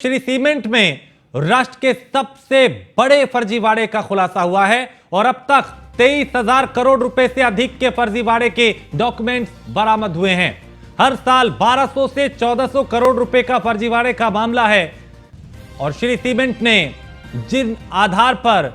Shri cement में राष्ट्र के सबसे बड़े फर्जीवाड़े का खुलासा हुआ है और अब तक 23,000 करोड़ रुपए से अधिक के फर्जीवाड़े के डॉक्यूमेंट्स बरामद हुए हैं। हर साल 1200 से 1400 करोड़ रुपए का फर्जीवाड़े का मामला है और श्री सीमेंट ने जिन आधार पर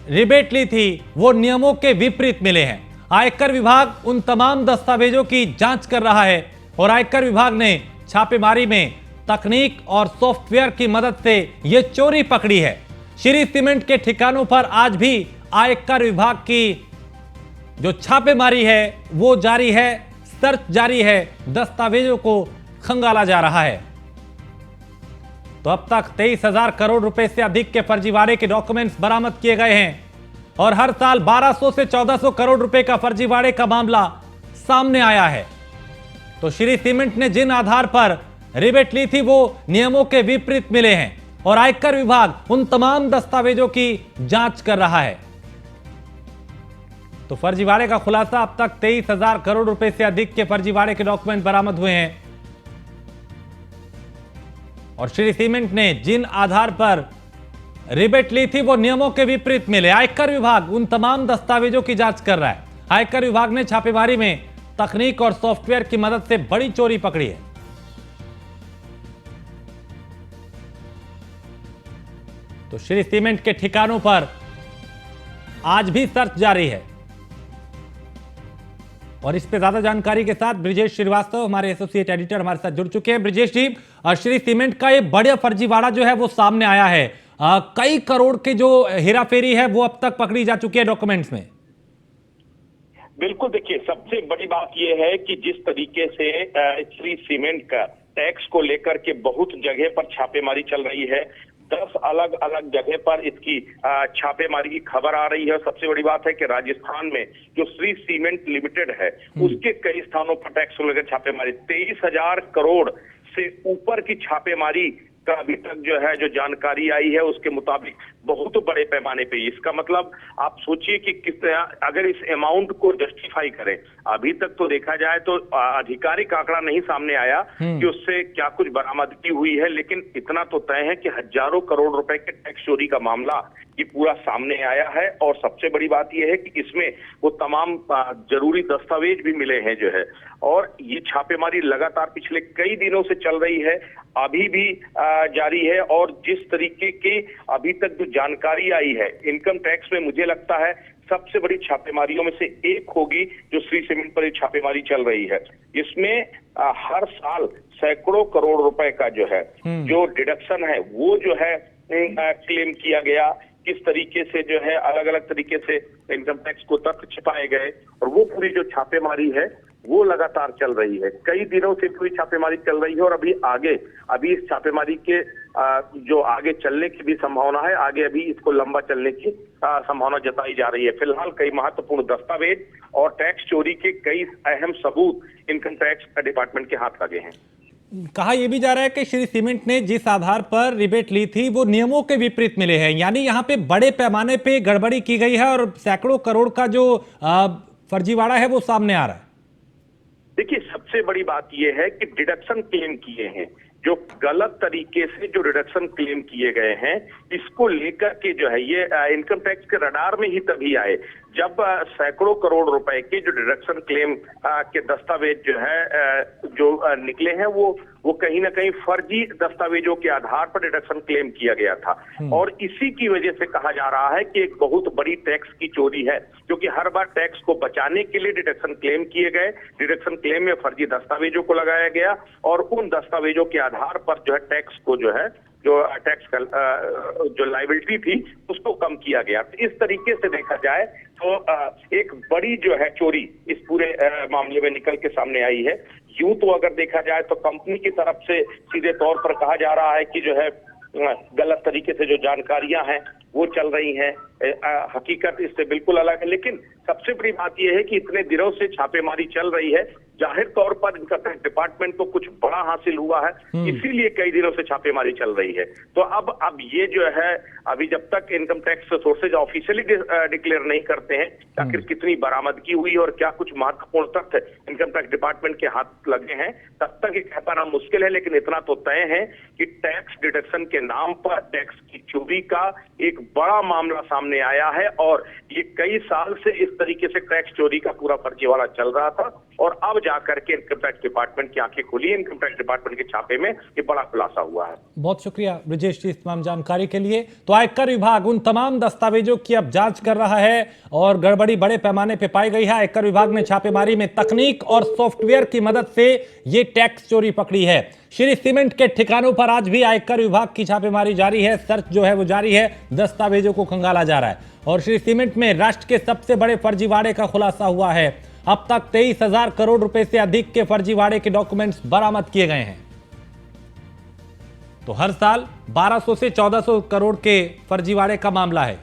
रिबेट ली थी वो नियमों के विपरीत मिले हैं। आयकर विभाग उन तमाम दस्तावेजों की जांच कर रहा है और आयकर विभाग ने छापेमारी में तकनीक और सॉफ्टवेयर की मदद से यह चोरी पकड़ी है। श्री सीमेंट के ठिकानों पर आज भी आयकर विभाग की जो छापेमारी है वो जारी है, सर्च जारी है, दस्तावेजों को खंगाला जा रहा है। तो अब तक 23,000 करोड़ रुपए से अधिक के फर्जीवाड़े के डॉक्यूमेंट्स बरामद किए गए हैं और हर साल 1200 से 1400 करोड़ रुपए का फर्जीवाड़े का मामला सामने आया है। तो श्री सीमेंट ने जिन आधार पर रिबेट ली थी वो नियमों के विपरीत मिले हैं और आयकर विभाग उन तमाम दस्तावेजों की जांच कर रहा है। तो फर्जीवाड़े का खुलासा, अब तक 23,000 करोड़ रुपए से अधिक के फर्जीवाड़े के डॉक्यूमेंट बरामद हुए हैं और श्री सीमेंट ने जिन आधार पर रिबेट ली थी वो नियमों के विपरीत मिले। आयकर विभाग उन तमाम दस्तावेजों की जांच कर रहा है। आयकर विभाग ने छापेमारी में तकनीक और सॉफ्टवेयर की मदद से बड़ी चोरी पकड़ी है। तो श्री सीमेंट के ठिकानों पर आज भी सर्च जारी है और इस पे ज्यादा जानकारी के साथ ब्रिजेश श्रीवास्तव हमारे एसोसिएट एडिटर हमारे साथ जुड़ चुके हैं। ब्रिजेश जी, श्री सीमेंट का ये बड़ा फर्जीवाड़ा जो है वो सामने आया है। कई करोड़ के जो हेराफेरी है वो अब तक पकड़ी जा चुकी है डॉक्यूमेंट्स में। बिल्कुल, देखिए सबसे बड़ी बात यह है कि जिस तरीके से श्री सीमेंट का टैक्स को लेकर के बहुत जगह पर छापेमारी चल रही है, 10 अलग अलग जगह पर इसकी छापेमारी की खबर आ रही है। सबसे बड़ी बात है कि राजस्थान में जो श्री सीमेंट लिमिटेड है उसके कई स्थानों पर टैक्स को लेकर छापेमारी, 23,000 करोड़ से ऊपर की छापेमारी का अभी तक जो है जो जानकारी आई है उसके मुताबिक बहुत बड़े पैमाने पे। इसका मतलब आप सोचिए कि किस तरह अगर इस अमाउंट को जस्टिफाई करें, अभी तक तो देखा जाए तो आधिकारिक आंकड़ा नहीं सामने आया कि उससे क्या कुछ बरामदगी हुई है, लेकिन इतना तो तय है कि हजारों करोड़ रुपए के टैक्स चोरी का मामला ये पूरा सामने आया है। और सबसे बड़ी बात यह है कि इसमें वो तमाम जरूरी दस्तावेज भी मिले हैं जो है, और ये छापेमारी लगातार पिछले कई दिनों से चल रही है, अभी भी जारी है। और जिस तरीके की अभी तक जो जानकारी आई है इनकम टैक्स में, मुझे लगता है सबसे बड़ी छापेमारियों में से एक होगी जो श्री सीमेंट पर छापेमारी चल रही है। इसमें हर साल सैकड़ों करोड़ रुपए का जो है जो डिडक्शन है वो जो है क्लेम किया गया। किस तरीके से जो है अलग अलग तरीके से इनकम टैक्स को तथ्य छिपाए गए और वो पूरी जो छापेमारी है वो लगातार चल रही है। कई दिनों से पूरी छापेमारी चल रही है और अभी इस छापेमारी के जो आगे चलने की भी संभावना है, आगे अभी इसको लंबा चलने की संभावना जताई जा रही है। फिलहाल कई महत्वपूर्ण दस्तावेज और टैक्स चोरी के कई अहम सबूत इनकम टैक्स डिपार्टमेंट के हाथ लगे हैं। कहा यह भी जा रहा है कि श्री सीमेंट ने जिस आधार पर रिबेट ली थी वो नियमों के विपरीत मिले हैं, यानी यहाँ पे बड़े पैमाने पे गड़बड़ी की गई है और सैकड़ों करोड़ का जो फर्जीवाड़ा है वो सामने आ रहा है। देखिए सबसे बड़ी बात यह है कि डिडक्शन क्लेम किए हैं, जो गलत तरीके से जो डिडक्शन क्लेम किए गए हैं, इसको लेकर के जो है ये इनकम टैक्स के रडार में ही तभी आए जब सैकड़ों करोड़ रुपए के जो डिडक्शन क्लेम के दस्तावेज जो है जो निकले हैं वो कहीं ना कहीं फर्जी दस्तावेजों के आधार पर डिडक्शन क्लेम किया गया था। और इसी की वजह से कहा जा रहा है कि एक बहुत बड़ी टैक्स की चोरी है, क्योंकि हर बार टैक्स को बचाने के लिए डिडक्शन क्लेम किए गए, डिडक्शन क्लेम में फर्जी दस्तावेजों को लगाया गया और उन दस्तावेजों के आधार पर जो है टैक्स को जो है जो टैक्स का जो लायबिलिटी थी उसको कम किया गया। तो इस तरीके से देखा जाए तो एक बड़ी जो है चोरी इस पूरे मामले में निकल के सामने आई है। यूं तो अगर देखा जाए तो कंपनी की तरफ से सीधे तौर पर कहा जा रहा है कि जो है गलत तरीके से जो जानकारियां हैं वो चल रही हैं, हकीकत इससे बिल्कुल अलग है। लेकिन सबसे बड़ी बात यह है कि इतने दिनों से छापेमारी चल रही है, जाहिर तौर पर इनकम टैक्स डिपार्टमेंट को कुछ बड़ा हासिल हुआ है, इसीलिए कई दिनों से छापेमारी चल रही है। तो अब ये जो है, अभी जब तक income tax sources officially declare नहीं करते हैं आखिर कितनी बरामदगी हुई और क्या कुछ महत्वपूर्ण तथ्य इनकम टैक्स डिपार्टमेंट के हाथ लगे हैं, तब तक ये कह पाना मुश्किल है। लेकिन इतना तो तय है कि टैक्स डिडक्शन के नाम पर टैक्स की चोरी का एक बड़ा मामला सामने आया है और ये कई साल से इस तरीके से टैक्स चोरी का पूरा फर्जीवाड़ा चल रहा था और अब जाकर के इनकम टैक्स डिपार्टमेंट की आंखें खुली है। इनकम टैक्स डिपार्टमेंट के छापे में ये बड़ा खुलासा हुआ है। बहुत शुक्रिया ब्रिजेश जी इस तमाम जानकारी के लिए। तो आयकर विभाग उन तमाम दस्तावेजों की अब जांच कर रहा है और गड़बड़ी बड़े पैमाने पर पाई गई है। आयकर विभाग ने छापेमारी में तकनीक और सॉफ्टवेयर की मदद से ये टैक्स चोरी पकड़ी है। श्री सीमेंट के ठिकानों पर आज भी आयकर विभाग की छापेमारी जारी है, सर्च जो है वो जारी है, दस्तावेजों को खंगाला जा रहा है और श्री सीमेंट में राष्ट्र के सबसे बड़े फर्जीवाड़े का खुलासा हुआ है। अब तक 23,000 करोड़ रुपए से अधिक के फर्जीवाड़े के डॉक्यूमेंट्स बरामद किए गए हैं। तो हर साल 1200 से 1400 करोड़ के फर्जीवाड़े का मामला है।